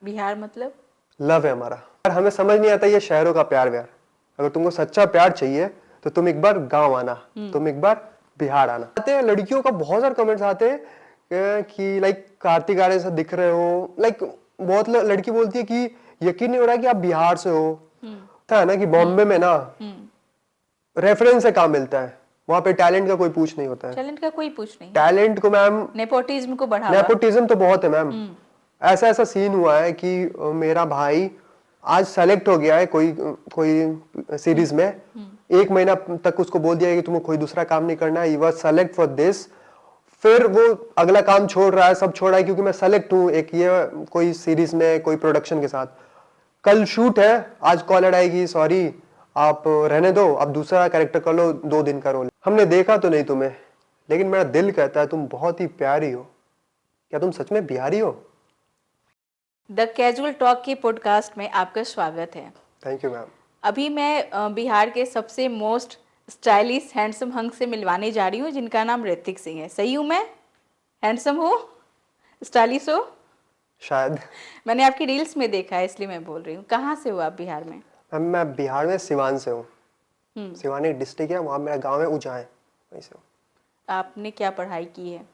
बिहार मतलब लव है हमारा। और हमें समझ नहीं आता ये शहरों का प्यार व्यार। अगर तुमको सच्चा प्यार चाहिए तो तुम एक बार गांव आना, तुम एक बार बिहार आना। आते हैं लड़कियों का बहुत सारे कमेंट्स आते हैं कि लाइक कार्तिक आर्यन से दिख रहे हो। लाइक बहुत लड़की बोलती है कि यकीन नहीं हो रहा कि आप बिहार से हो। था ना कि बॉम्बे में ना रेफरेंस से काम मिलता है, वहां पे टैलेंट का कोई पूछ नहीं होता है। टैलेंट का कोई पूछ नहीं है। टैलेंट को मैम, नेपोटिज्म को बढ़ावा। नेपोटिज्म तो बहुत है मैम। ऐसा ऐसा सीन हुआ है कि मेरा भाई आज सेलेक्ट हो गया है कोई कोई सीरीज में। 1 महीना तक उसको बोल दिया है कि तुमको कोई दूसरा काम नहीं करना है, you are select for this. फिर वो अगला काम छोड़ रहा है, सब छोड़ रहा है क्योंकि मैं सेलेक्ट हूँ एक ये कोई सीरीज में कोई प्रोडक्शन के साथ। कल शूट है, आज कॉल आएगी सॉरी आप रहने दो, आप दूसरा कैरेक्टर कर लो, 2 दिन का रोल। हमने देखा तो नहीं तुम्हें, लेकिन मेरा दिल कहता है तुम बहुत ही प्यारी हो। क्या तुम सच में बिहारी हो? द कैजुअल टॉक के पॉडकास्ट में आपका स्वागत है। Thank you ma'am. अभी मैं बिहार के सबसे मोस्ट स्टाइलिश हैंडसम हंक से मिलवाने जा रही हूँ जिनका नाम ऋतिक सिंह है। सही हूँ मैं? हैंडसम हो, स्टाइलिश हो? शायद। मैंने आपकी रील्स में देखा है इसलिए मैं बोल रही हूँ। कहाँ से हो आप बिहार में? मैम मैं बिहार में सिवान से हूँ। सिवान एक डिस्ट्रिक्ट है, वहाँ मेरा गांव है उज्जैन, वहीं से हूँ। आपने क्या पढ़ाई की है?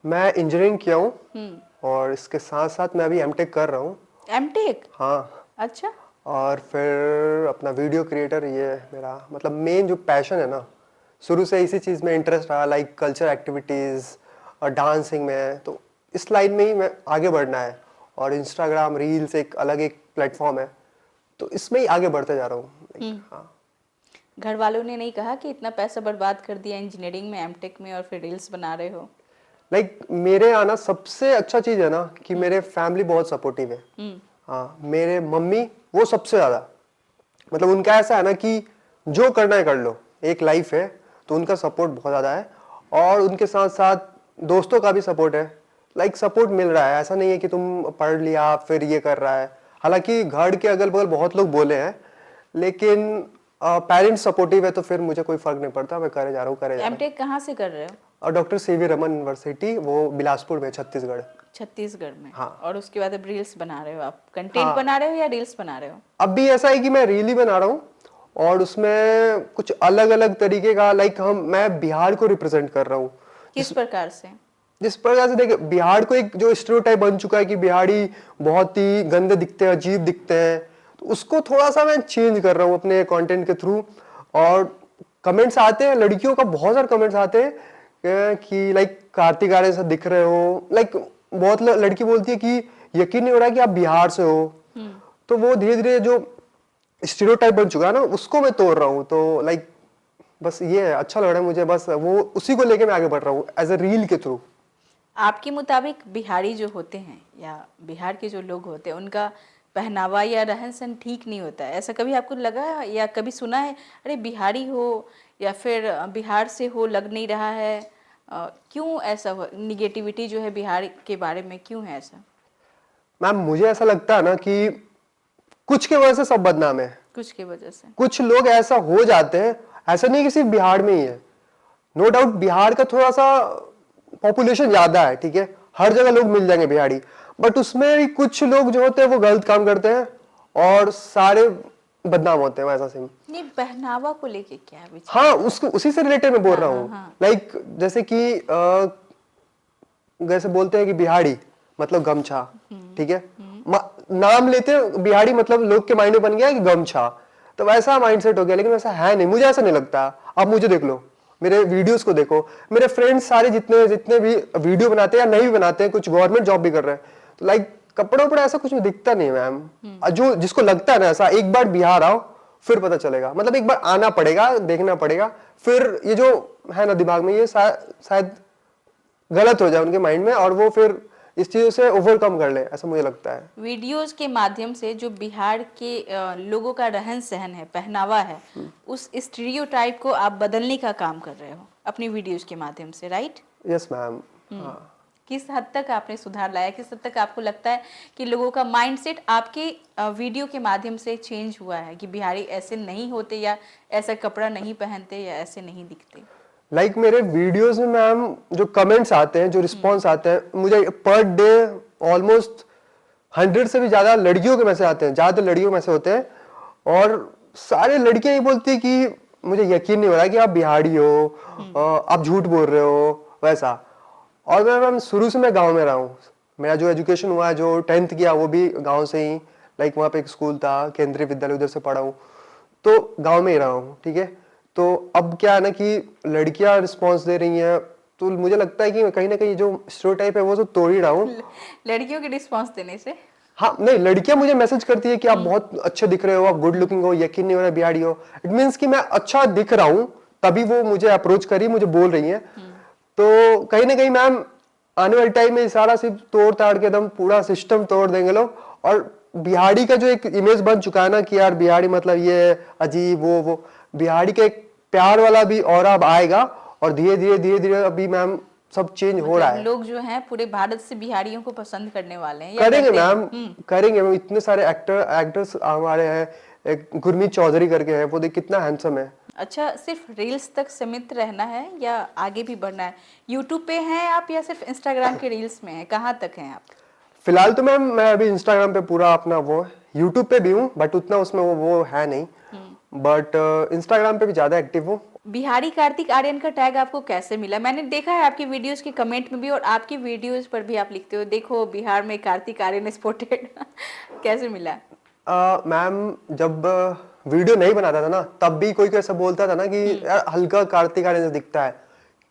मैं इंजीनियरिंग किया हूँ और इसके साथ साथ मैं अभी एमटेक कर रहा हूँ। एमटेक? हाँ। अच्छा। और फिर अपना वीडियो क्रिएटर, ये मेरा मतलब मेन जो पैशन है ना, शुरू से इसी चीज़ में इंटरेस्ट रहा, लाइक कल्चर एक्टिविटीज़ और डांसिंग में। तो इस लाइन में ही मैं आगे बढ़ना है। और इंस्टाग्राम रील्स एक अलग एक प्लेटफॉर्म है, तो इसमें ही आगे बढ़ते जा रहा हूँ। हाँ। घर वालों ने नहीं कहा कि इतना पैसा बर्बाद कर दिया इंजीनियरिंग में, एमटेक में, और फिर रील्स बना रहे हो? लाइक मेरे आना सबसे अच्छा चीज़ है ना कि मेरे फैमिली बहुत सपोर्टिव है। हाँ, मेरे मम्मी वो सबसे ज़्यादा, मतलब उनका ऐसा है ना कि जो करना है कर लो, एक लाइफ है, तो उनका सपोर्ट बहुत ज़्यादा है। और उनके साथ साथ दोस्तों का भी सपोर्ट है। लाइक सपोर्ट मिल रहा है, ऐसा नहीं है कि तुम पढ़ लिया फिर ये कर रहा है। हालांकि घर के अगल बगल बहुत लोग बोले हैं, लेकिन पेरेंट्स सपोर्टिव है तो फिर मुझे कोई फर्क नहीं पड़ता, मैं करे जा रहा हूँ करे जा रहा हूँ। एमटेक कहाँ से कर रहे हो? और डॉक्टर सीवी रमन यूनिवर्सिटी, वो बिलासपुर में, छत्तीसगढ़। छत्तीसगढ़ में? हाँ। और उसके बाद अब रील्स बना रहे हो आप? कंटेंट हाँ। बना रहे हो या रील्स बना रहे हो? अब भी ऐसा है कि मैं रील ही बना रहा हूँ और उसमें कुछ अलग अलग तरीके का, लाइक मैं बिहार को रिप्रेजेंट कर रहा हूँ। किस प्रकार से? जिस प्रकार से देखिए, बिहार को एक जो स्टीरियोटाइप बन चुका है कि बिहारी बहुत ही गंदे दिखते हैं, अजीब दिखते हैं, तो उसको थोड़ा सा मैं चेंज कर रहा हूँ अपने कंटेंट के थ्रू। और कमेंट्स आते हैं, लड़कियों का बहुत सारे कमेंट्स आते हैं कि लाइक कार्तिक आर्यन से दिख रहे हो। लाइक बहुत लड़की बोलती है कि यकीन नहीं हो रहा कि आप बिहार से हो। तो वो धीरे धीरे जो स्टीरियोटाइप बन चुका है ना, उसको मैं तोड़ रहा हूँ। तो लाइक बस ये है, अच्छा लग रहा है मुझे, बस वो उसी को लेके मैं आगे बढ़ रहा हूँ एज ए रील के थ्रू। आपके मुताबिक बिहारी जो होते हैं या बिहार के जो लोग होते हैं उनका पहनावा या रहन सहन ठीक नहीं होता है, ऐसा कभी आपको लगा या कभी सुना है? अरे बिहारी हो या फिर बिहार से हो, लग नहीं रहा है। क्यों ऐसा हो? निगेटिविटी जो है बिहार के बारे में क्यों है ऐसा? मैम मुझे ऐसा लगता है ना कि कुछ के वजह से सब बदनाम है। कुछ की वजह से कुछ लोग ऐसा हो जाते हैं, ऐसा नहीं कि सिर्फ बिहार में ही है। नो डाउट बिहार का थोड़ा सा पॉपुलेशन ज्यादा है, ठीक है, हर जगह लोग मिल जाएंगे बिहारी, बट उसमें भी कुछ लोग जो होते हैं वो गलत काम करते हैं और सारे बदनाम होते हैं वैसा सिंह। नहीं, पहनावा को लेके क्या है? हाँ, उसको उसी से रिलेटेड मैं बोल रहा हूँ। हाँ। लाइक जैसे कि जैसे बोलते हैं कि बिहारी मतलब गमछा, ठीक है, नाम लेते हैं बिहारी, मतलब लोग के माइंड में बन गया कि गमछा, तो वैसा माइंडसेट हो गया। लेकिन वैसा है नहीं, मुझे ऐसा नहीं लगता। अब मुझे देख लो, मेरे वीडियोस को देखो, मेरे फ्रेंड्स सारे जितने जितने भी वीडियो बनाते हैं या नहीं भी बनाते हैं, कुछ गवर्नमेंट जॉब भी कर रहे हैं, तो लाइक कपड़ों पर ऐसा कुछ दिखता नहीं मैम। जो जिसको लगता है ना ऐसा, एक बार बिहार आओ फिर पता चलेगा। मतलब एक बार आना पड़ेगा, देखना पड़ेगा, फिर ये जो है ना दिमाग में, ये शायद गलत हो जाए उनके माइंड में और वो फिर इस चीजों से ओवरकम कर ले, ऐसा मुझे लगता है। वीडियोस के माध्यम से जो बिहार के लोगों का रहन सहन है, पहनावा है, उस स्टीरियोटाइप को आप बदलने का काम कर रहे हो अपनी वीडियोस के माध्यम से, राइट? Yes ma'am. किस हद तक आपने सुधार लाया? किस हद तक आपको लगता है कि लोगों का माइंडसेट आपके वीडियो के माध्यम से चेंज हुआ है कि बिहारी ऐसे नहीं होते या ऐसा कपड़ा नहीं पहनते या ऐसे नहीं दिखते? लाइक मेरे वीडियोस में मैम जो कमेंट्स आते हैं, जो रिस्पॉन्स आते हैं, मुझे पर डे ऑलमोस्ट 100 से भी ज्यादा लड़कियों के मैसेज आते हैं, ज्यादातर लड़कियों के मैसेज होते हैं, और सारे लड़कियां ये बोलती है कि मुझे यकीन नहीं हो रहा कि आप बिहारी हो, आप झूठ बोल रहे हो वैसा। और मैं शुरू से मैं गांव में रहा हूँ, मेरा जो एजुकेशन हुआ, जो 10th किया वो भी गांव से ही, लाइक वहाँ पे एक स्कूल था केंद्रीय विद्यालय, उधर से पढ़ा हूँ, तो गांव में ही रहा हूँ, ठीक है। तो अब क्या है ना कि लड़कियां रिस्पॉन्स दे रही हैं, तो मुझे लगता है कि कहीं ना कहीं जो स्टेरियोटाइप है वो तो तोड़ ही रहा हूँ। लड़कियों के रिस्पांस देने से? हाँ नहीं, लड़कियां मुझे मैसेज करती है कि आप बहुत अच्छे दिख रहे हो, आप गुड लुकिंग हो, यकीन नहीं हो रहा बिहारी हो। इट मीन्स कि मैं अच्छा दिख रहा हूँ, तभी वो मुझे अप्रोच करी, मुझे बोल रही है। तो कहीं ना कहीं मैम आने वाले टाइम में सारा सिर्फ तोड़ ताड़ के एकदम पूरा सिस्टम तोड़ देंगे लोग। और बिहारी का जो एक इमेज बन चुका है ना कि यार बिहारी मतलब ये अजीब, वो बिहारी का एक प्यार वाला भी और अब आएगा, और धीरे धीरे अभी मैम सब चेंज हो रहा है। लोग जो हैं पूरे भारत से बिहारियों को पसंद करने वाले हैं या करेंगे करते हैं? मैम, करेंगे मैम। इतने सारे एक्टर्स हमारे हैं, एक गुरमीत चौधरी करके है, वो देख कितना हैंडसम है। अच्छा, सिर्फ रील्स तक सीमित रहना है या आगे भी बढ़ना है? यूट्यूब पे हैं आप या सिर्फ इंस्टाग्राम के रील्स में हैं? कहाँ तक हैं आप? फिलहाल तो मैम मैं अभी इंस्टाग्राम पे पूरा अपना वो, यूट्यूब पे भी हूँ बट उतना उसमें वो है नहीं, बट इंस्टाग्राम पे भी ज्यादा एक्टिव हूँ। बिहारी कार्तिक आर्यन का टैग आपको कैसे मिला? मैंने देखा है आपकी वीडियोस के कमेंट में भी, और आपकी वीडियोस पर भी आप लिखते हो देखो बिहार में कार्तिक आर्यन स्पॉटेड कैसे मिला? मैम जब वीडियो नहीं बनाता था ना, तब भी कोई ऐसा बोलता था ना कि यार हल्का कार्तिक आर्यन जैसा दिखता है,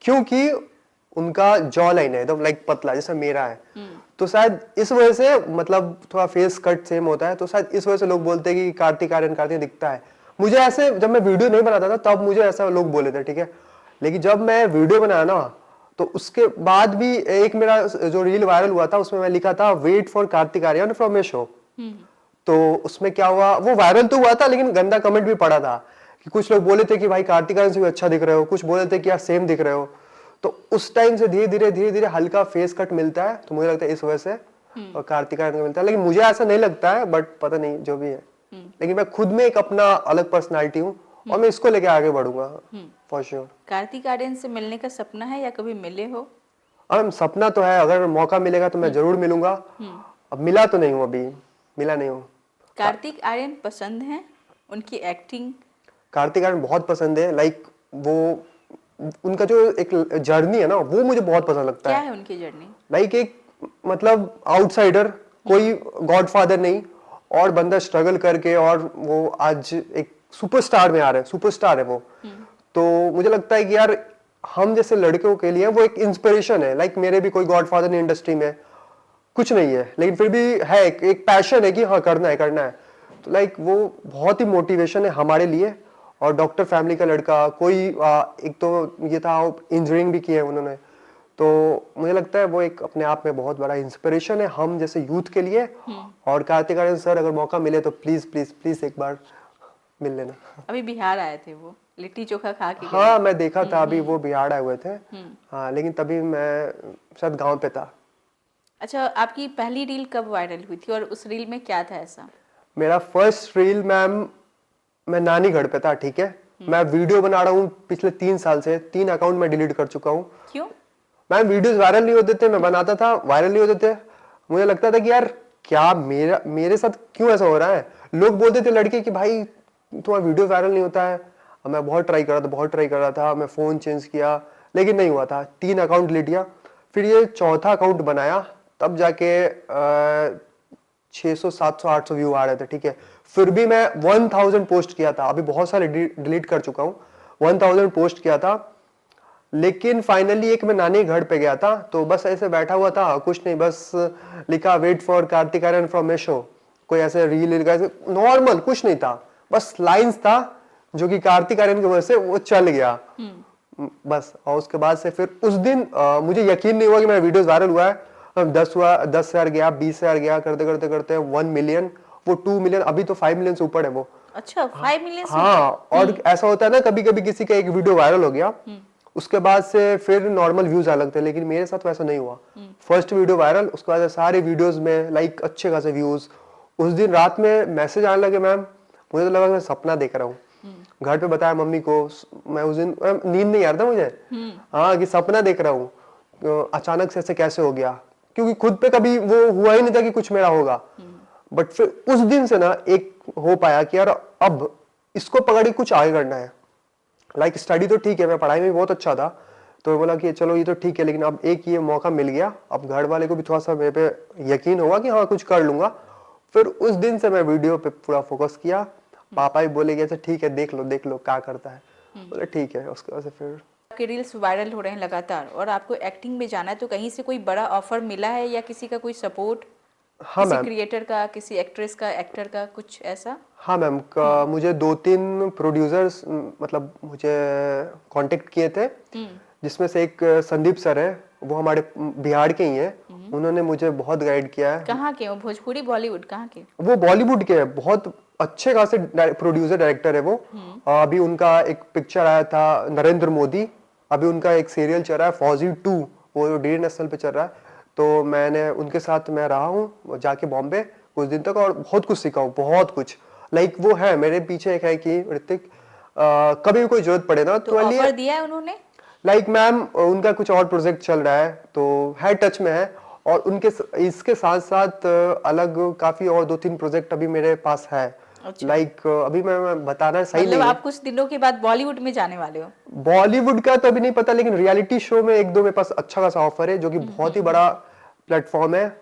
क्योंकि उनका जॉ लाइन है एकदम लाइक पतला जैसा मेरा है। तो शायद इस वजह से, मतलब थोड़ा फेस कट सेम होता है, तो शायद इस वजह से लोग बोलते हैं कि कार्तिक आर्यन कार्तिक दिखता है। मुझे ऐसे, जब मैं वीडियो नहीं बनाता था तब मुझे ऐसा लोग बोले थे, ठीक है। लेकिन जब मैं वीडियो बनाया ना, तो उसके बाद भी एक मेरा जो रील वायरल हुआ था उसमें मैं लिखा था wait for Kartik Aaryan from a show. तो उसमें क्या हुआ, वो वायरल तो हुआ था लेकिन गंदा कमेंट भी पड़ा था कि कुछ लोग बोले थे कि भाई कार्तिक आर्यन से भी अच्छा दिख रहे हो, कुछ बोले थे कि यार सेम दिख रहे हो। तो उस टाइम से धीरे धीरे हल्का फेस कट मिलता है, तो मुझे लगता है इस वजह से और कार्तिक आर्यन को मिलता है। लेकिन मुझे ऐसा नहीं लगता है, बट पता नहीं जो भी है। लेकिन मैं खुद में एक अपना अलग पर्सनालिटी हूँ और मैं इसको लेके आगे बढ़ूंगा फॉर श्योर। कार्तिक आर्यन से मिलने का सपना है या कभी मिले हो? सपना तो है, अगर मौका मिलेगा तो मैं जरूर मिलूंगा। अब मिला तो नहीं हूँ, अभी मिला नहीं हूँ। कार्तिक आर्यन पसंद है, उनकी एक्टिंग? कार्तिक आर्यन बहुत पसंद है, लाइक वो उनका जो एक जर्नी है ना वो मुझे बहुत पसंद लगता क्या है। है उनकी जर्नी? लाइक एक मतलब आउटसाइडर, कोई गॉडफादर नहीं, और बंदा स्ट्रगल करके और वो आज एक सुपरस्टार में आ रहे हैं, सुपरस्टार है वो। तो मुझे लगता है कि यार हम जैसे लड़कों के लिए वो एक इंस्पिरेशन है। लाइक मेरे भी कोई गॉडफादर नहीं इंडस्ट्री में, कुछ नहीं है, लेकिन फिर भी है एक पैशन है कि हाँ करना है करना है। तो लाइक वो बहुत ही मोटिवेशन है हमारे लिए। और डॉक्टर फैमिली का लड़का कोई एक तो ये था, इंजीनियरिंग भी की है उन्होंने, तो मुझे लगता है वो एक अपने आप में बहुत बड़ा इंस्पिरेशन है हम जैसे यूथ के लिए। और कार्तिक आर्यन सर अगर मौका मिले तो प्लीज प्लीज प्लीज एक बार मिल लेना। अभी बिहार आए थे वो, लिट्टी चोखा खा के गए। हाँ मैं देखा था, अभी वो बिहार आए हुए थे। हाँ लेकिन तभी मैं शायद गांव पे था। अच्छा, आपकी पहली रील कब वायरल हुई थी और उस रील में क्या था ऐसा? मेरा फर्स्ट रील मैम, मैं नानी घर पे था, ठीक है। मैं वीडियो बना रहा हूँ पिछले 3 साल से, 3 अकाउंट में डिलीट कर चुका हूँ। क्यों? मैम वीडियोस वायरल नहीं होते थे, मैं बनाता था वायरल नहीं होते थे। मुझे लगता था कि यार क्या मेरे साथ क्यों ऐसा हो रहा है। लोग बोलते थे लड़के कि भाई तुम्हारा वीडियो वायरल नहीं होता है। और मैं बहुत ट्राई कर रहा था, बहुत ट्राई कर रहा था, मैं फोन चेंज किया लेकिन नहीं हुआ था। 3 अकाउंट डिलीट किया, फिर ये चौथा अकाउंट बनाया, तब जाके 600 700 800 व्यू आ रहे थे, ठीक है। फिर भी मैं 1000 पोस्ट किया था, अभी बहुत सारे डिलीट कर चुका हूँ। 1000 पोस्ट किया था, लेकिन फाइनली एक मैं नानी घर पे गया था, तो बस ऐसे बैठा हुआ था, कुछ नहीं, बस लिखा wait for Kartik Aaryan from a show. कोई ऐसे रील नॉर्मल कुछ नहीं था, बस लाइंस था जो कि कार्तिक आर्यन की वजह से वो चल गया बस। और उसके बाद से फिर उस दिन मुझे यकीन नहीं हुआ कि मेरा वीडियो वायरल हुआ है। 10,000 गया, 20,000 गया, करते करते करते 1 मिलियन, वो 2 मिलियन, अभी तो 5 मिलियन से ऊपर है वो। अच्छा, 5 मिलियन? हाँ, और ऐसा होता है ना कभी कभी किसी का एक वीडियो वायरल हो गया, उसके बाद से फिर नॉर्मल व्यूज आने लगते हैं, लेकिन मेरे साथ वैसा नहीं हुआ। फर्स्ट वीडियो वायरल, उसके बाद सारे वीडियोस में लाइक अच्छे खासे व्यूज। उस दिन रात में मैसेज आने लगे मैम, मुझे तो लगा मैं सपना देख रहा हूँ। घर पे बताया मम्मी को, मैं उस दिन नींद नहीं आ रहा था मुझे, हाँ कि सपना देख रहा हूँ, अचानक से ऐसे कैसे हो गया। क्योंकि खुद पे कभी वो हुआ ही नहीं था कि कुछ मेरा होगा। बट फिर उस दिन से ना एक हो पाया कि यार अब इसको पकड़ के कुछ आगे करना है। लाइक स्टडी तो ठीक है, मैं पढ़ाई में भी बहुत अच्छा था, तो बोला कि चलो ये तो ठीक है, लेकिन अब एक ये मौका मिल गया, अब घर वाले को भी थोड़ा सा मेरे पे यकीन होगा कि हाँ कुछ कर लूंगा। फिर उस दिन से मैं वीडियो पे पूरा फोकस किया। पापा भी बोले कि अच्छा ठीक है, देख लो क्या करता है। बोले ठीक है। उसके बाद से फिर आपके रील्स वायरल हो रहे हैं लगातार और आपको एक्टिंग में जाना है, तो कहीं से कोई बड़ा ऑफर मिला है या किसी का कोई सपोर्ट, हाँ किसी मैम, क्रिएटर का, किसी एक्ट्रेस का, एक्टर का, कुछ ऐसा? हाँ मैम, मुझे 2-3 प्रोड्यूसर्स मतलब मुझे कांटेक्ट किए थे, जिसमें से एक संदीप सर है, वो हमारे बिहार के ही हैं। उन्होंने मुझे बहुत गाइड किया है। कहाँ के हो? भोजपुरी, बॉलीवुड, कहाँ के? वो बॉलीवुड के हैं, बहुत अच्छे खासे प्रोड्यूसर डायरेक्टर है वो। अभी उनका एक पिक्चर आया था नरेंद्र मोदी, अभी उनका एक सीरियल चल रहा है फौजी 2, वो डीडी नेशनल पे चल रहा है। तो मैंने उनके साथ मैं रहा हूँ जाके बॉम्बे कुछ दिन तक, और बहुत कुछ सीखा हूँ, बहुत कुछ। लाइक वो है मेरे पीछे एक है कि ऋतिक कभी भी कोई जरूरत पड़े ना तो ऑफर दिया है उन्होंने? लाइक मैम उनका कुछ और प्रोजेक्ट चल रहा है, तो है टच में है। और उनके इसके साथ साथ अलग काफी और 2-3 प्रोजेक्ट अभी मेरे पास है। अच्छा। लाइक अभी मैं बताना सही मतलब नहीं आप कुछ दिनों के बाद बॉलीवुड में जाने वाले हो? है। बॉलीवुड का तो अभी नहीं पता, लेकिन रियलिटी शो में 1-2 मेरे पास अच्छा खासा ऑफर है, जो कि बहुत ही बड़ा प्लेटफॉर्म है।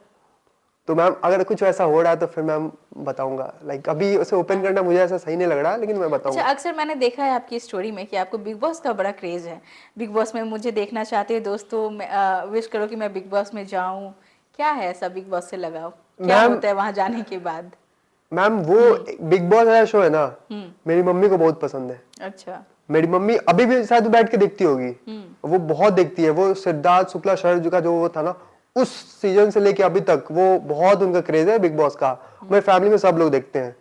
तो मैम अगर कुछ ऐसा हो रहा है तो फिर मैम बताऊंगा। लाइक अभी उसे ओपन करना मुझे ऐसा सही नहीं लग रहा, लेकिन मैं बताऊंगा। अच्छा, अक्सर मैंने देखा है आपकी स्टोरी में कि आपको बिग बॉस का बड़ा क्रेज है। बिग बॉस में मुझे देखना चाहते हैं दोस्तों, विश करो कि मैं बिग बॉस में जाऊं। क्या है ऐसा बिग बॉस से लगाव? क्या मैम होता है वहां जाने के बाद? मैम वो बिग बॉस वाला शो है ना, मेरी मम्मी को बहुत पसंद है। अच्छा। मेरी मम्मी अभी भी शायद बैठ के देखती होगी, वो बहुत देखती है। वो सिद्धार्थ शुक्ला सर का जो वो था ना, उस सीजन से लेके अभी तक वो बहुत उनका क्रेज है बिग बॉस का। मेरे फैमिली में सब लोग देखते हैं।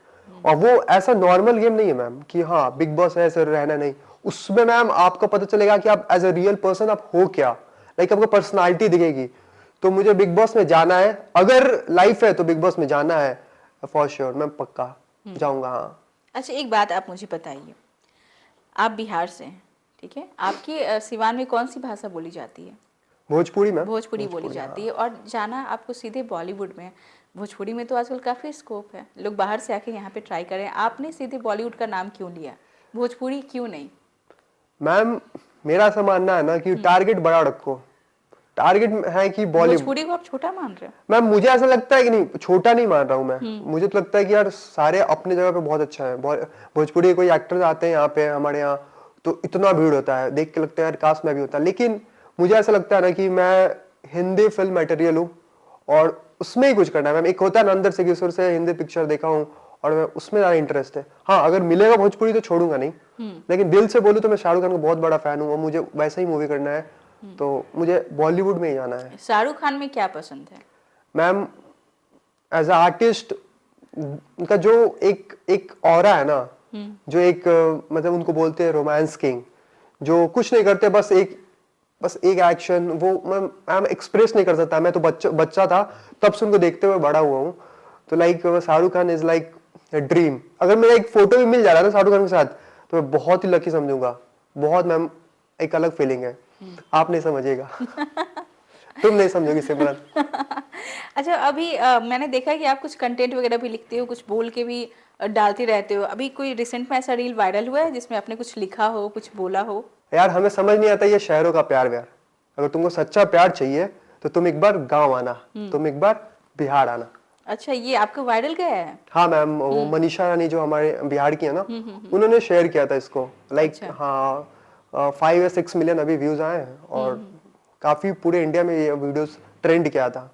और वो ऐसा नॉर्मल गेम नहीं है मैम कि हाँ बिग बॉस है ऐसे रहना, नहीं। उसमें मैम आपको पता चलेगा कि आप एज अ रियल पर्सन आप हो क्या, लाइक आपको पर्सनालिटी दिखेगी। तो मुझे बिग बॉस में जाना है, अगर लाइफ है तो बिग बॉस में जाना है फॉर श्योर, मैं पक्का जाऊंगा। हाँ। अच्छा, एक बात आप मुझे बताइए, आप बिहार से हैं, ठीक है? आपकी सिवान में कौन सी भाषा बोली जाती है? भोजपुरी मैम, भोजपुरी बोली जाती है। और जाना आपको सीधे बॉलीवुड में। भोजपुरी में तो आजकल काफ़ी स्कोप है, लोग बाहर से आके यहाँ पे ट्राई करें। आपने सीधे बॉलीवुड का नाम क्यों लिया? भोजपुरी क्यों नहीं? मैम मेरा ऐसा मानना है ना कि टारगेट बड़ा रखो। टारगेट है कि बॉलीवुड। भोजपुरी को आप छोटा मान रहे हो? मैम मुझे ऐसा लगता है कि नहीं, छोटा नहीं मान रहा हूँ मैं। मुझे तो लगता है कि यार सारे अपने जगह पे बहुत अच्छा है। भोजपुरी के कोई एक्टर्स आते हैं यहाँ पे हमारे यहाँ, तो इतना भीड़ होता है, देख के लगता है यार काश मैं भी होता। लेकिन मुझे ऐसा लगता है ना कि मैं हिंदी फिल्म मटेरियल हूँ और उसमें ही कुछ करना है मैम। एक होता है ना अंदर से कि सुर से हिंदी पिक्चर देखा हूँ और मैं उसमें ज्यादा इंटरेस्ट है। हाँ अगर मिलेगा भोजपुरी तो छोड़ूंगा नहीं, लेकिन दिल से बोलूँ तो मैं शाहरुख खान का बहुत बड़ा फैन हूँ और मुझे वैसा ही मूवी करना है, तो मुझे बॉलीवुड में ही जाना है। शाहरुख खान में क्या पसंद है? मैम एज अ आर्टिस्ट उनका जो एक एक ऑरा है ना, जो एक मतलब उनको बोलते हैं रोमांस किंग, जो कुछ नहीं करते, बस एक एक्शन, वो मैं एक्सप्रेस नहीं कर सकता। मैं तो बच्चा था तब से उनको देखते हुए बड़ा हुआ हूँ। तो like Shahrukh Khan is like dream. अगर मेरा एक फोटो भी मिल जा रहा है ना शाहरुख खान के साथ, तो मैं बहुत ही लकी समझूंगा। बहुत मैम एक अलग फीलिंग है, आप नहीं समझिएगा। तुम नहीं समझोगी सिमरन। अच्छा, अभी मैंने देखा है कि आप कुछ कंटेंट वगैरह भी लिखते हो, कुछ बोल के भी डालते रहते हो। अभी कोई रिसेंट में ऐसा रील वायरल हुआ है जिसमें आपने कुछ लिखा हो, कुछ बोला हो? यार हमें समझ नहीं आता ये शहरों का प्यार व्यार। अगर तुमको सच्चा प्यार चाहिए तो तुम एक बार गांव आना, तुम एक बार बिहार आना। अच्छा, ये आपका वायरल गया है? हाँ मैम, वो मनीषा रानी जो हमारे बिहार की है ना, उन्होंने शेयर किया था इसको। लाइक अच्छा। हाँ 5 या 6 मिलियन अभी व्यूज आए हैं और काफी पूरे इंडिया में ये वीडियोस ट्रेंड किया था।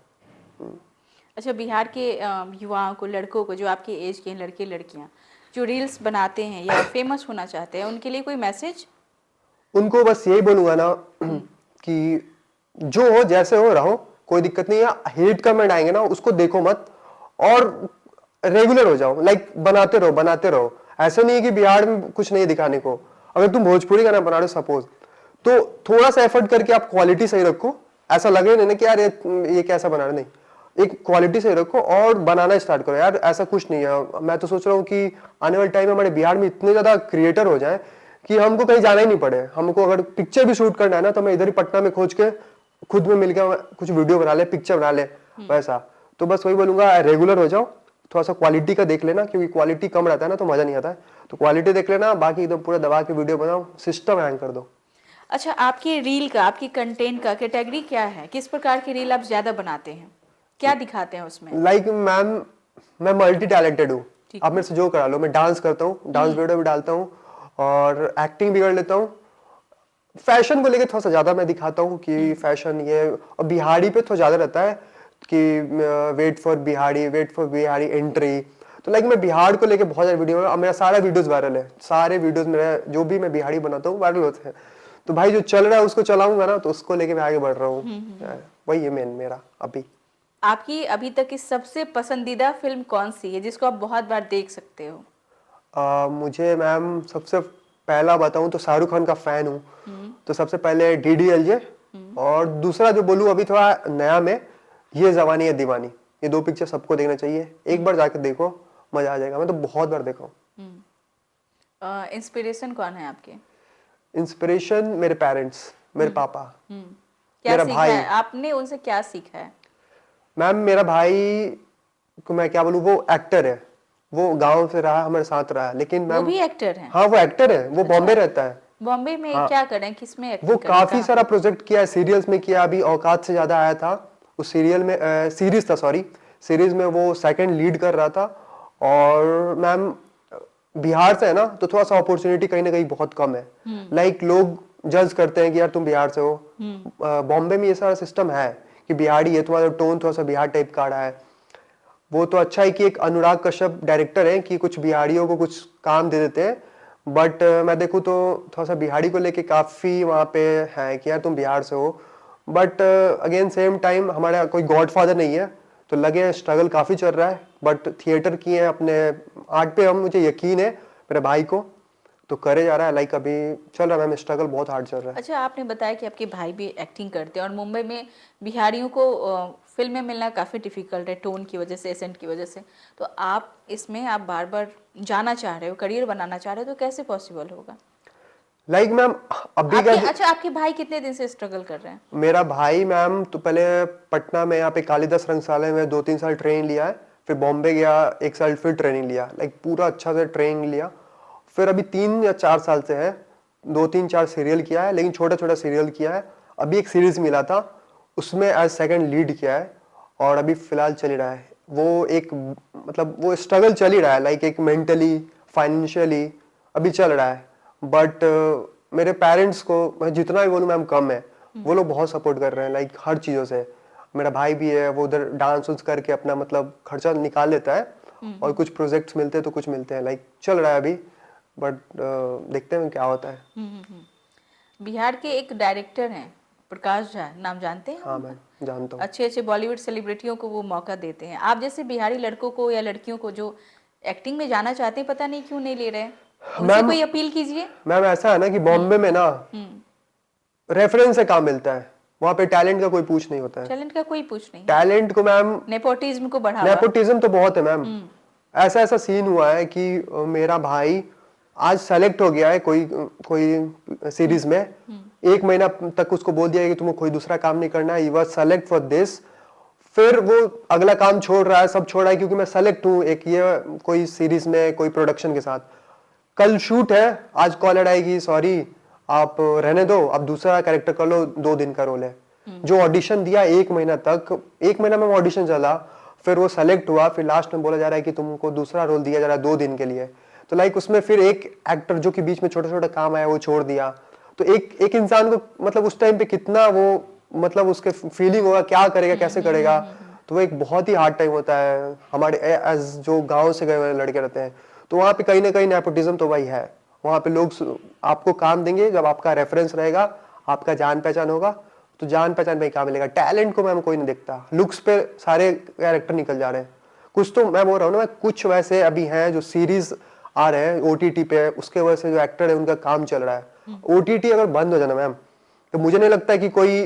अच्छा, बिहार के युवाओं को, लड़कों को, जो आपके एज के हैं, लड़के लड़कियां जो रील्स बनाते हैं या फेमस होना चाहते हैं, उनके लिए कोई मैसेज? उनको बस यही बोलूंगा ना कि जो हो जैसे हो रहो, कोई दिक्कत नहीं है। हेट कमेंट आएंगे ना उसको देखो मत और रेगुलर हो जाओ। लाइक बनाते रहो बनाते रहो। ऐसा नहीं है कि बिहार में कुछ नहीं दिखाने को। अगर तुम भोजपुरी गाना बना रहे हो सपोज, तो थोड़ा सा एफर्ट करके आप क्वालिटी सही रखो। ऐसा लगे नहीं ना कि यार ये कैसा बना रहे, नहीं, एक क्वालिटी सही रखो और बनाना स्टार्ट करो। यार ऐसा कुछ नहीं है। मैं तो सोच रहा हूँ कि आने वाले टाइम में हमारे बिहार में इतने ज्यादा क्रिएटर हो जाए कि हमको कहीं जाना ही नहीं पड़े। हमको अगर पिक्चर भी शूट करना है ना, तो मैं इधर ही पटना में खोज के खुद में मिलकर कुछ वीडियो बना ले, पिक्चर बना ले, वैसा। तो बस वही बोलूंगा, रेगुलर हो जाओ, थोड़ा सा क्वालिटी का देख लेना, क्योंकि क्वालिटी कम रहता है ना तो मजा नहीं आता है। तो क्वालिटी देख लेना, बाकी एकदम पूरा दबा के वीडियो बनाओ, सिस्टम हैंग कर दो। अच्छा, आपकी रील का, आपकी कंटेंट का कैटेगरी क्या है? किस प्रकार की रील आप ज्यादा बनाते हैं? क्या दिखाते हैं उसमें? लाइक मैम, मैं मल्टी टैलेंटेड हूँ, ठीक आप मेरे से जो करा लो। मैं डांस करता हूँ, डांस वीडियो भी डालता हूँ, और एक्टिंग भी कर लेता हूँ। फैशन को लेके थोड़ा सा ज्यादा मैं दिखाता हूँ कि फैशन ये, और बिहारी पे थोड़ा ज्यादा रहता है कि wait for Bihari, wait for Bihari entry. तो लाइक मैं बिहार को लेके बहुत सारे वीडियो, और मेरा सारा वीडियोस वायरल है, सारे वीडियोस मेरे जो भी मैं बिहारी बनाता हूँ वायरल होते हैं। तो भाई जो चल रहा है उसको चलाऊंगा ना, तो उसको लेके मैं आगे बढ़ रहा हूँ। वही है मेन मेरा अभी। आपकी अभी तक की सबसे पसंदीदा फिल्म कौन सी है जिसको आप बहुत बार देख सकते हो? मुझे मैम सबसे पहला बताऊं तो शाहरुख खान का फैन हूँ, तो सबसे पहले DDLJ, और दूसरा जो बोलूं अभी थोड़ा नया में, ये जवानी है दीवानी। ये दो पिक्चर सबको देखना चाहिए, एक बार जाके देखो, मजा आ जाएगा। मैं तो बहुत बार देखा हूँ। इंस्पिरेशन कौन है आपके? इंस्पिरेशन मेरे पेरेंट्स, मेरे पापा, क्या मेरा सीखा भाई। है आपने उनसे, क्या सीखा है? मैम मेरा भाई को मैं क्या बोलूं, वो एक्टर है, वो गांव से रहा, हमारे साथ रहा, लेकिन वो मैम, भी एक्टर हैं? हाँ वो एक्टर है, वो अच्छा, बॉम्बे रहता है। बॉम्बे में हाँ, क्या करें, किस में वो एक्टिंग करें, काफी कहाँ सारा पे? प्रोजेक्ट किया है, सीरियल्स में किया, अभी औकात से ज्यादा आया था उस सीरियल में, सीरीज था सॉरी, सीरीज में वो सेकंड लीड कर रहा था। और मैम बिहार से है ना, तो थोड़ा सा अपॉर्चुनिटी कहीं ना कहीं बहुत कम है। लाइक लोग जज करते हैं कि यार तुम बिहार से हो। बॉम्बे में ये सारा सिस्टम है कि बिहारी है, तुम्हारा टोन थोड़ा सा बिहार टाइप का आ रहा है। वो तो अच्छा है कि एक अनुराग कश्यप डायरेक्टर है कि कुछ बिहारियों को कुछ काम दे देते हैं, बट मैं देखूँ तो थोड़ा सा बिहारी को लेके काफ़ी वहाँ पे है कि यार तुम बिहार से हो। बट अगेन सेम टाइम हमारा कोई गॉडफादर नहीं है, तो लगे स्ट्रगल काफ़ी चल रहा है, बट थिएटर किए हैं अपने आर्ट पे, हम मुझे यकीन है मेरे भाई को, तो करे जा रहा है। लाइक अभी चल रहा है मैम, स्ट्रगल बहुत हार्ड चल रहा है। अच्छा, आपने बताया कि आपके भाई भी एक्टिंग करते हैं और मुंबई में बिहारियों को फिल्में मिलना काफ़ी डिफिकल्ट है, टोन की वजह से, एसेंट की वजह से। तो आप इसमें आप बार बार जाना चाह रहे हो, करियर बनाना चाह रहे हो, तो कैसे पॉसिबल होगा? लाइक मैम अभी आपके, का, अच्छा, आपके भाई कितने दिन से स्ट्रगल कर रहे हैं? मेरा भाई मैम तो पहले पटना में यहाँ पे कालिदास रंगशाला में 2-3 साल ट्रेनिंग लिया है, फिर बॉम्बे गया 1 साल फिर ट्रेनिंग लिया, लाइक पूरा अच्छा से ट्रेनिंग लिया। फिर अभी 3 या 4 साल से है, 2-3-4 सीरियल किया है, लेकिन छोटा छोटा सीरियल किया है। अभी एक सीरीज मिला था, उसमें एज सेकंड लीड किया है, और अभी फिलहाल चल ही रहा है वो एक, मतलब वो स्ट्रगल चल ही रहा है, लाइक एक मेंटली फाइनेंशियली अभी चल रहा है। बट मेरे पेरेंट्स को मैं जितना भी बोलूँ मैम कम है, वो लोग बहुत सपोर्ट कर रहे हैं, लाइक हर चीज़ों से। मेरा भाई भी है, वो उधर डांस उन्स करके अपना मतलब खर्चा निकाल लेता है, और कुछ प्रोजेक्ट्स मिलते हैं तो कुछ मिलते हैं, लाइक चल रहा है अभी। बट देखते हैं क्या होता है। बिहार के एक डायरेक्टर हैं, प्रकाश झा, नाम जानते हैं हाँ उनका? मैम जानता हूँ। अच्छे अच्छे बॉलीवुड सेलिब्रिटियों को वो मौका देते हैं। आप जैसे बिहारी लड़कों को या लड़कियों को जो एक्टिंग में जाना चाहते हैं, पता नहीं क्यों नहीं ले रहे हैं? उनसे मैम कोई अपील कीजिए। मैम ऐसा है ना कि बॉम्बे में ना रेफरेंस से काम मिलता है, वहाँ पे टैलेंट का कोई पूछ नहीं होता है। टैलेंट का कोई पूछ नहीं है, टैलेंट को मैम, नेपोटिज्म को बढ़ावा। नेपोटिज्म तो बहुत है मैम। ऐसा ऐसा सीन हुआ है कि मेरा भाई आज सेलेक्ट हो गया है कोई कोई सीरीज में, 1 महीना तक उसको बोल दिया है कि तुम्हें कोई दूसरा काम नहीं करना है, you are select for this. फिर वो अगला काम छोड़ रहा है, सब छोड़ रहा है, क्योंकि मैं सेलेक्ट हूँ एक ये कोई सीरीज में कोई प्रोडक्शन के साथ। कल शूट है, आज कॉल आएगी, सॉरी आप रहने दो, आप दूसरा कैरेक्टर कर लो, 2 दिन का रोल है। जो ऑडिशन दिया 1 महीना तक, 1 महीना में ऑडिशन चला, फिर वो सेलेक्ट हुआ, फिर लास्ट में बोला जा रहा है कि तुमको दूसरा रोल दिया जा रहा है 2 दिन के लिए। तो लाइक उसमें फिर एक एक्टर जो कि बीच में छोटा छोटा काम आया वो छोड़ दिया। तो एक एक इंसान को मतलब उस टाइम पे कितना वो मतलब उसके फीलिंग होगा, क्या करेगा, कैसे करेगा। तो वो एक बहुत ही हार्ड टाइम होता है हमारे एज जो गांव से गए हुए लड़के रहते हैं। तो वहाँ पे कहीं ना कहीं नेपोटिज्म तो वही है, वहाँ पे लोग आपको काम देंगे जब आपका रेफरेंस रहेगा, आपका जान पहचान होगा, तो जान पहचान में ही काम मिलेगा। टैलेंट को मैम कोई नहीं देखता, लुक्स पे सारे कैरेक्टर निकल जा रहे हैं। कुछ तो मैं बोल रहा हूँ ना, कुछ वैसे अभी हैं जो सीरीज आ रहे हैं OTT पे, उसके वजह से जो एक्टर है उनका काम चल रहा है। OTT अगर बंद हो जाए ना मैम, तो मुझे नहीं लगता कि कोई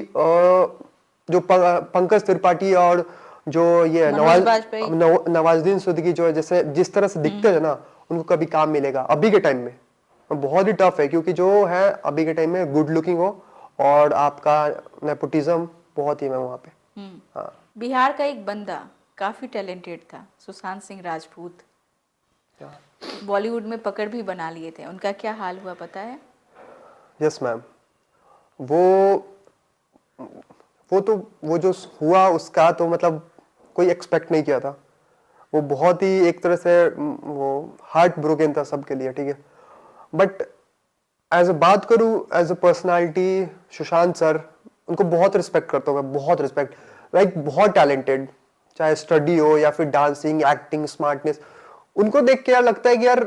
जो पंकज त्रिपाठी और जो ये मनोज बाजपेयी, नवाजुद्दीन सिद्दीकी जो है, जैसे जिस तरह से दिखते हैं ना, उनको कभी काम मिलेगा अभी के टाइम में? बहुत ही टफ है, क्योंकि जो है अभी के टाइम में गुड लुकिंग हो और आपका नेपोटिज्म बहुत ही मैम वहाँ पे। हाँ। बिहार का एक बंदा काफी टैलेंटेड था, सुशांत सिंह राजपूत, बॉलीवुड में पकड़ भी बना लिए थे, उनका क्या हाल हुआ पता है? यस मैम, वो वो जो हुआ उसका तो मतलब कोई एक्सपेक्ट नहीं किया था। वो बहुत ही एक तरह से वो हार्ट ब्रोकन था सबके लिए, ठीक है। बट एज अ बात करूँ as a personality, Sushant sir, उनको बहुत रिस्पेक्ट करता हूँ मैं, बहुत रिस्पेक्ट, लाइक बहुत टैलेंटेड, चाहे स्टडी हो या फिर डांसिंग, एक्टिंग, स्मार्टनेस। उनको देख के यार लगता है कि यार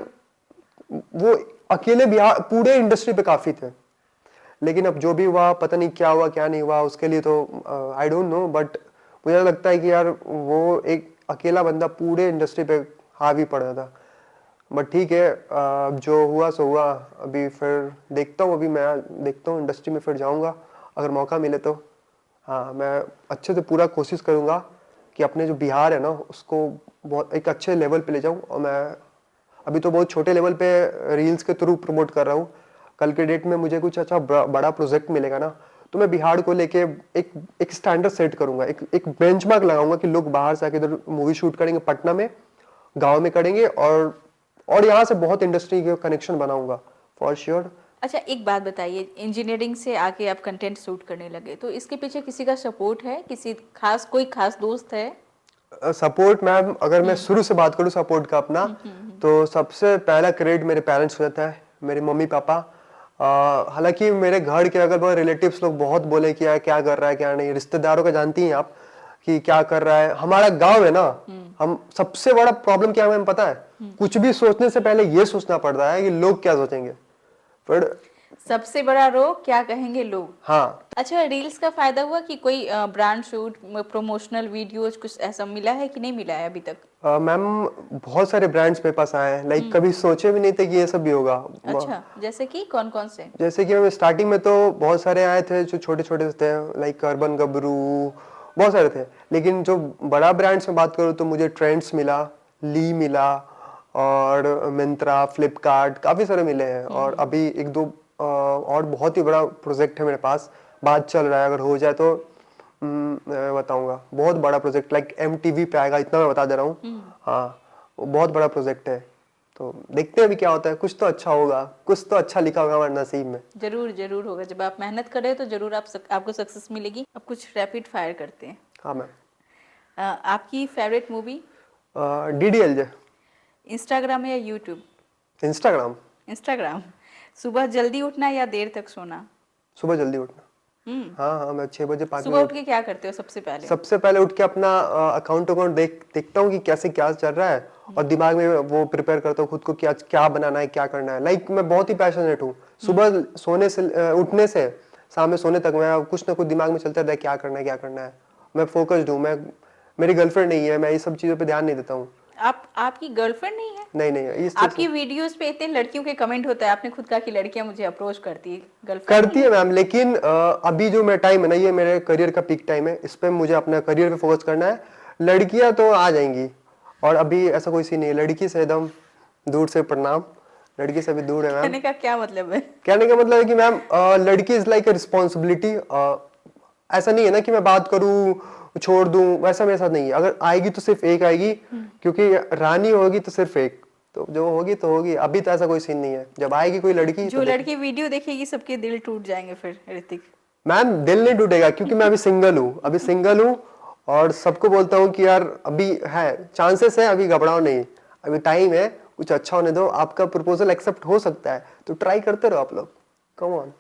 वो अकेले बिहार पूरे इंडस्ट्री पे काफी थे। लेकिन अब जो भी हुआ, पता नहीं क्या हुआ क्या नहीं हुआ, उसके लिए तो आई डोंट नो, बट मुझे लगता है कि यार वो एक अकेला बंदा पूरे इंडस्ट्री पे हावी पड़ रहा था। बट ठीक है, जो हुआ सो हुआ। अभी फिर देखता हूँ, अभी मैं देखता हूँ इंडस्ट्री में फिर जाऊँगा अगर मौका मिले तो। हाँ, मैं अच्छे से पूरा कोशिश करूँगा कि अपने जो बिहार है ना उसको बहुत एक अच्छे लेवल पे ले जाऊँ। और मैं अभी तो बहुत छोटे लेवल पे रील्स के थ्रू प्रमोट कर रहा हूँ। कल के डेट में मुझे कुछ अच्छा बड़ा प्रोजेक्ट मिलेगा ना, तो मैं बिहार को लेके एक स्टैंडर्ड सेट करूंगा, एक बेंचमार्क लगाऊंगा कि लोग बाहर से आके इधर मूवी शूट करेंगे, पटना में, गांव में करेंगे, और यहाँ से बहुत इंडस्ट्री के कनेक्शन बनाऊंगा फॉर श्योर। अच्छा, एक बात बताइए, इंजीनियरिंग से आके आप कंटेंट शूट करने लगे, तो इसके पीछे किसी का सपोर्ट है, किसी खास, कोई खास दोस्त है? सपोर्ट मैम, अगर मैं शुरू से बात करूँ सपोर्ट का अपना, तो सबसे पहला क्रेडिट मेरे पेरेंट्स को जाता है, मेरे मम्मी पापा। हालांकि मेरे घर के अगल बगल रिलेटिव्स लोग बहुत बोले कि यार क्या कर रहा है क्या नहीं, रिश्तेदारों का जानती हैं आप कि क्या कर रहा है। हमारा गांव है ना, हम सबसे बड़ा प्रॉब्लम क्या है मैम पता है? कुछ भी सोचने से पहले ये सोचना पड़ता है कि लोग क्या सोचेंगे। फिर सबसे बड़ा रोग क्या कहेंगे लोग। हाँ अच्छा, रील्स का फायदा हुआ कि कोई ब्रांड शूट, प्रमोशनल वीडियोज कुछ ऐसा मिला है कि नहीं मिला है अभी तक? मैम, बहुत सारे ब्रांड्स मेरे पास आए हैं, लाइक कभी सोचे भी नहीं थे कि ये सब भी होगा। अच्छा, जैसे कि कौन कौन से? जैसे कि मैं स्टार्टिंग में तो बहुत सारे आए थे जो छोटे छोटे थे, लाइक अर्बन गबरू, बहुत सारे थे। लेकिन जो बड़ा ब्रांड्स में बात करूँ तो मुझे ट्रेंड्स मिला, ली मिला, और मिंत्रा, फ्लिपकार्ट, काफ़ी सारे मिले हैं। और अभी एक दो और बहुत ही बड़ा प्रोजेक्ट है मेरे पास, बात चल रहा है, अगर हो जाए तो मैं बताऊंगा। बहुत बड़ा प्रोजेक्ट, लाइक MTV पे आएगा, इतना मैं बता दे रहा हूँ। हाँ, वो बहुत बड़ा प्रोजेक्ट है, तो देखते हैं अभी क्या होता है। कुछ तो अच्छा होगा, कुछ तो अच्छा लिखा होगा हमारे नसीब में। जरूर जरूर होगा, जब आप मेहनत कर रहे हो तो जरूर आपको सक्सेस मिलेगी। अब कुछ रैपिड फायर करते हैं। हाँ मैम। आपकी फेवरेट मूवी? DDLJ। इंस्टाग्राम या यूट्यूब? इंस्टाग्राम। इंस्टाग्राम। सुबह जल्दी उठना या देर तक सोना? सुबह जल्दी उठना। हम्म। हाँ हाँ, मैं 6 बजे 5 सुबह बजे उठ के क्या करते हो सबसे पहले? सबसे पहले उठ के अपना अकाउंट अकाउंट देखता हूँ कि कैसे क्या चल रहा है, और दिमाग में वो प्रिपेयर करता हूँ खुद को क्या क्या बनाना है, क्या करना है। लाइक मैं बहुत ही पैशनेट हूँ। सुबह सोने से उठने से शाम में सोने तक मैं कुछ ना कुछ दिमाग में चलता रहता है, क्या करना है क्या करना है। मैं फोकस्ड हूँ। मैं मेरी गर्लफ्रेंड नहीं है, मैं ये सब चीज़ों पे ध्यान नहीं देता हूँ। आपकी गर्लफ्रेंड नहीं है? नहीं नहीं, इस आपकी वीडियोस पे इतने लड़कियों के कमेंट होता है, आपने खुद कहा कि लड़कियां मुझे अप्रोच करती है, गर्लफ्रेंड करती है मैम, लेकिन अभी जो मेरा टाइम है ना, ये मेरे करियर का पीक टाइम है, इस पे मुझे अपना करियर पे फोकस करना है। लड़कियां तो आ जाएंगी, और अभी ऐसा कोई सीन नहीं है। लड़की से एकदम दूर से प्रणाम, लड़की से भी दूर है मैम। कहने का क्या मतलब है? कहने का मतलब है कि मैम, लड़की इज लाइक अ रिस्पॉन्सिबिलिटी। ऐसा नहीं है ना कि मैं बात करूं छोड़ दूं, वैसा मेरे साथ नहीं है। अगर आएगी तो सिर्फ एक आएगी, क्योंकि रानी होगी तो सिर्फ एक, तो जो होगी तो होगी। अभी तो ऐसा कोई सीन नहीं है, जब आएगी कोई लड़की जो तो लड़की वीडियो देखेगी सबके दिल टूट जाएंगे फिर ऋतिक। मैम दिल नहीं टूटेगा, क्योंकि मैं अभी सिंगल हूँ, अभी सिंगल हूँ। और सबको बोलता हूँ कि यार अभी है, चांसेस है, अभी घबराओ नहीं, अभी टाइम है, कुछ अच्छा होने दो। आपका प्रपोजल एक्सेप्ट हो सकता है, तो ट्राई करते रहो आप लोग, कम ऑन।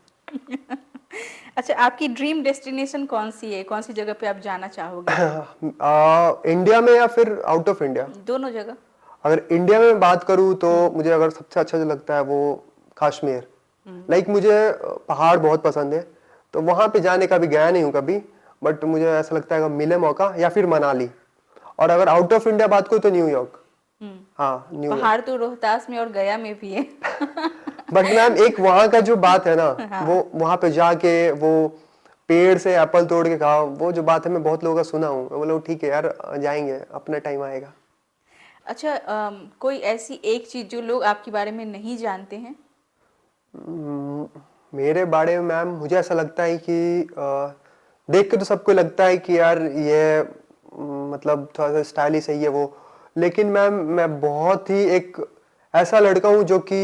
अच्छा, आपकी ड्रीम डेस्टिनेशन कौन सी है, कौन सी जगह पे आप जाना चाहोगे? इंडिया में या फिर आउट ऑफ इंडिया? दोनों जगह। अगर इंडिया में बात करूँ तो मुझे अगर सबसे अच्छा जो लगता है वो कश्मीर। लाइक मुझे पहाड़ बहुत पसंद है, तो वहां पे जाने का भी गया नहीं हूँ कभी, बट मुझे ऐसा लगता है अगर मिले मौका, या फिर मनाली। और अगर आउट ऑफ इंडिया बात करूँ तो न्यूयॉर्क। हाँ, न्यूयॉर्क। पहाड़ तो रोहतास में और गया में भी है। बट मैम एक वहां का जो बात है ना, हाँ। वो वहां पे जाके वो पेड़ से एप्पल तोड़ के खाओ, वो जो बात है मैं बहुत लोगों का सुना हूँ। मैं बोला ठीक है यार, जाएंगे, अपना टाइम आएगा। अच्छा, कोई ऐसी एक चीज जो लोग आपके बारे में नहीं जानते हैं? मेरे बारे में मैम मुझे ऐसा लगता है कि देख के तो सबको लगता है कि यार ये मतलब थोड़ा सा स्टाइलिश है ये वो, लेकिन मैं बहुत ही एक ऐसा लड़का हूँ जो कि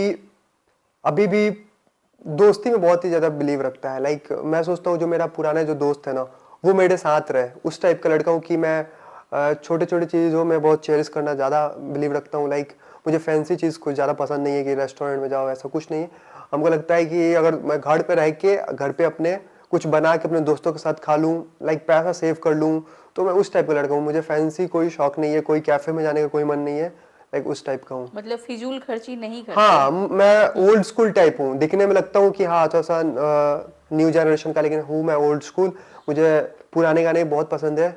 अभी भी दोस्ती में बहुत ही ज्यादा बिलीव रखता है। लाइक मैं सोचता हूँ जो मेरा पुराना जो दोस्त है ना वो मेरे साथ रहे, उस टाइप का लड़का हूँ कि मैं छोटे छोटे चीज़ों में बहुत चेरिश करना ज़्यादा बिलीव रखता हूँ। लाइक मुझे फैंसी चीज़ कुछ ज़्यादा पसंद नहीं है कि रेस्टोरेंट में जाओ, ऐसा कुछ नहीं है। हमको लगता है कि अगर मैं घर पे रह के घर पे अपने कुछ बना के अपने दोस्तों के साथ खा लूँ, लाइक पैसा सेव कर लूँ, तो मैं उस टाइप का लड़का हूँ। मुझे फैंसी कोई शौक नहीं है, कोई कैफे में जाने का कोई मन नहीं है, लाइक उस टाइप का हूँ। मतलब फिजूल खर्ची नहीं करते। हाँ, मैं ओल्ड स्कूल टाइप हूँ, दिखने में लगता हूँ कि हाँ थोड़ा सा न्यू जनरेशन का, लेकिन हूँ मैं ओल्ड स्कूल। मुझे पुराने गाने बहुत पसंद है।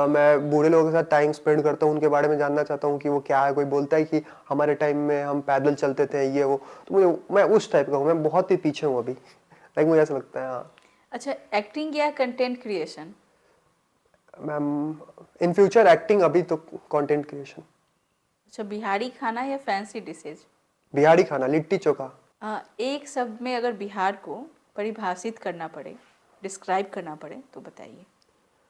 मैं बूढ़े लोगों के साथ टाइम स्पेंड करता हूँ, उनके बारे में जानना चाहता हूँ कि वो क्या है। कोई बोलता है कि हमारे टाइम में हम पैदल चलते थे ये वो, तो मुझे मैं उस टाइप का हूँ, मैं बहुत ही पीछे हूँ अभी, लाइक मुझे ऐसा लगता है। हाँ अच्छा, एक्टिंग या content creation? Ma'am, in future acting, अभी तो कंटेंट क्रिएशन। अच्छा, बिहारी खाना या फैंसी डिशेज? बिहारी खाना, लिट्टी चोखा। एक शब्द में अगर बिहार को परिभाषित करना पड़े, डिस्क्राइब करना पड़े, तो बताइए।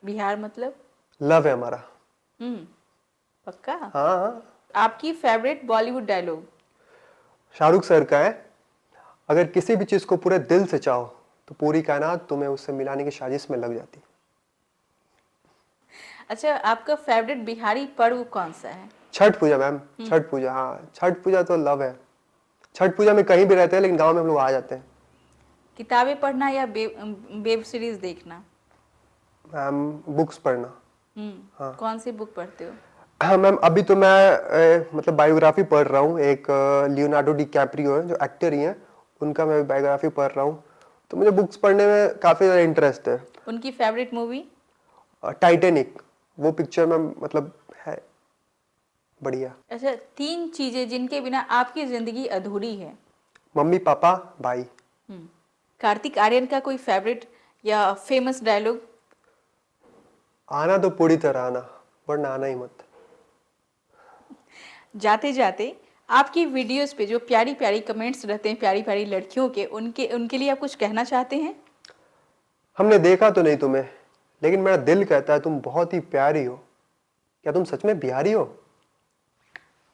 बिहार मतलब? लव है हमारा। पक्का? हाँ हाँ। आपकी favourite Bollywood dialogue? Shahrukh sir का है, अगर किसी भी चीज को पूरे दिल से चाहो तो पूरी कायनात तुम्हें उससे मिलाने की साजिश में लग जाती। अच्छा, आपका फेवरेट बिहारी पर्व कौन सा है? छठ पूजा मैम, छठ पूजा। हाँ, छठ पूजा तो लव है। छठ पूजा में कहीं भी रहते हैं लेकिन गांव में हम लोग आ जाते हैं। किताबें पढ़ना या वेब सीरीज देखना? मैम, बुक्स पढ़ना। हाँ कौन सी बुक पढ़ते हो? हाँ मैम, अभी तो मैं मतलब बायोग्राफी पढ़ रहा हूँ। एक लियोनार्डो डी कैप्रियो है जो एक्टर ही हैं, उनका मैं बायोग्राफी पढ़ रहा हूँ। तो मुझे बुक्स पढ़ने में काफ़ी ज़्यादा इंटरेस्ट है। उनकी फेवरेट मूवी? टाइटेनिक, वो पिक्चर में मतलब है बढ़िया। अच्छा, 3 चीजें जिनके बिना आपकी जिंदगी अधूरी है? मम्मी पापा भाई। कार्तिक आर्यन का कोई फेवरेट या फेमस डायलॉग? आना तो पूरी तरह आना, वरना आना ही मत। जाते जाते आपकी वीडियोस पे जो प्यारी प्यारी कमेंट्स रहते हैं प्यारी प्यारी लड़कियों के, उनके उनके लिए आप कुछ कहना चाहते हैं? हमने देखा तो नहीं तुम्हें, लेकिन मेरा दिल कहता है तुम बहुत ही प्यारी हो। क्या तुम सच में बिहारी हो?